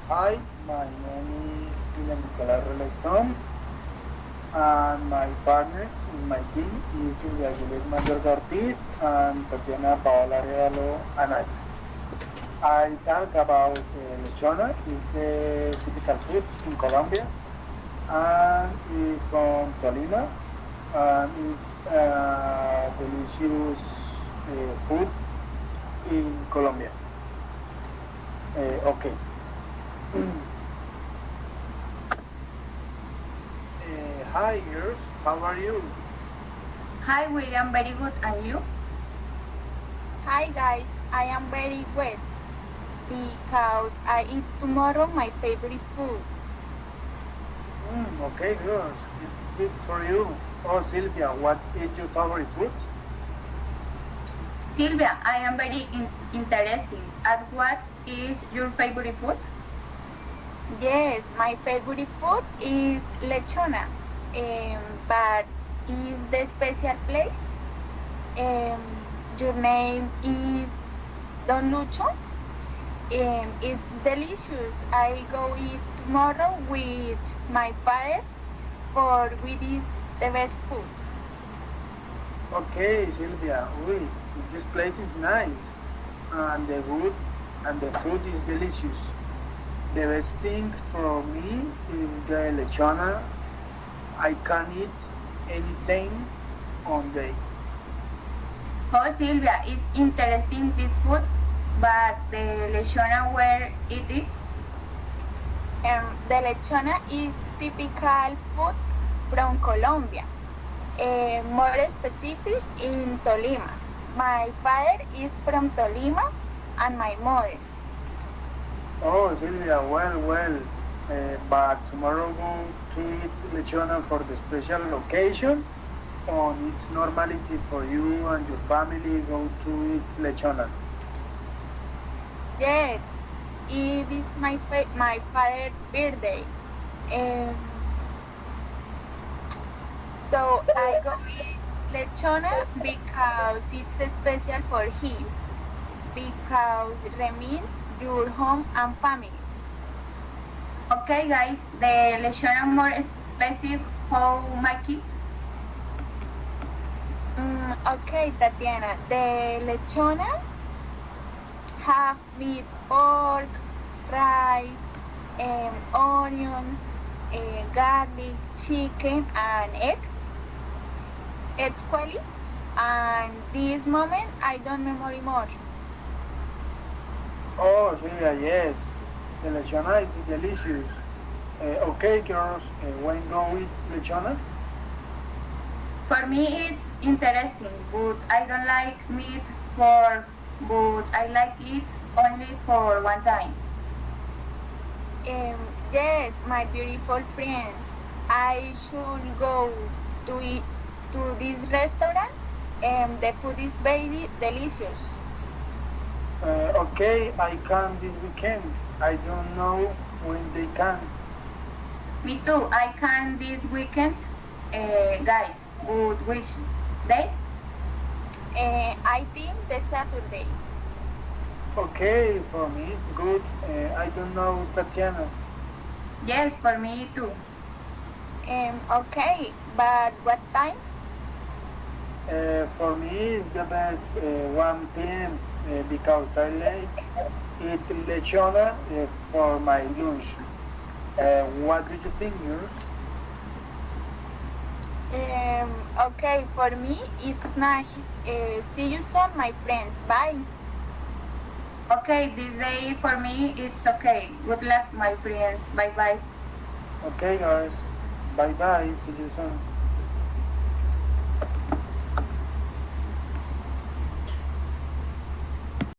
Hi, my name is William Nicolás Relecton, and my partners in my team is Silvia Juliet Mayorga Ortiz and Tatiana Paola Realo Anaya. I talk about lechona, is the typical food in Colombia, and it's from Tolima, and it's delicious food in Colombia. Okay. Hi, girls. How are you? Hi William, very good. And you? Hi guys, I am very wet because I eat tomorrow my favorite food. Okay, girls. It's good for you. Oh, Sylvia, what is your favorite food? Sylvia, I am very interested. At what is your favorite food? Yes, my favorite food is lechona, but is the special place. Um, your name is Don Lucho. It's delicious. I go eat tomorrow with my father for with is the best food. Okay, Sylvia. This place is nice, and the wood and the food is delicious. The best thing for me is the lechona. I can eat anything on day. Oh Sylvia, it's interesting this food, but the lechona where it is? The lechona is typical food from Colombia, more specific in Tolima. My father is from Tolima and my mother. Oh, Sylvia, but tomorrow go to eat lechona for the special occasion, or it's normality for you and your family go to eat lechona? Yes, it is my father's birthday. Um, so I go eat lechona because it's special for him, because it means your home and family. Okay guys, the lechona more specific how make it? Okay, Tatiana, the lechona have meat, pork, rice, onion, garlic, chicken, and eggs. It's quality, and this moment I don't memory more. Oh, Sylvia, yes, the lechona is delicious. Okay, girls, when go eat lechona? For me it's interesting, but I don't like meat for but I like it only for one time. Yes, my beautiful friend, I should go to eat to this restaurant. The food is very delicious. Okay, I can this weekend. I don't know when they can. Me too, I can this weekend, guys, but which day? I think the Saturday. Okay, for me it's good. I don't know, Tatiana. Yes, for me too. Okay, but what time? For me it's the best 1 p.m. Because I like eat lechona for my lunch. What do you think, yours? Okay, for me it's nice. See you soon, my friends. Bye. Okay, this day for me it's okay. Good luck, my friends. Bye bye. Okay, guys. Bye bye. See you soon.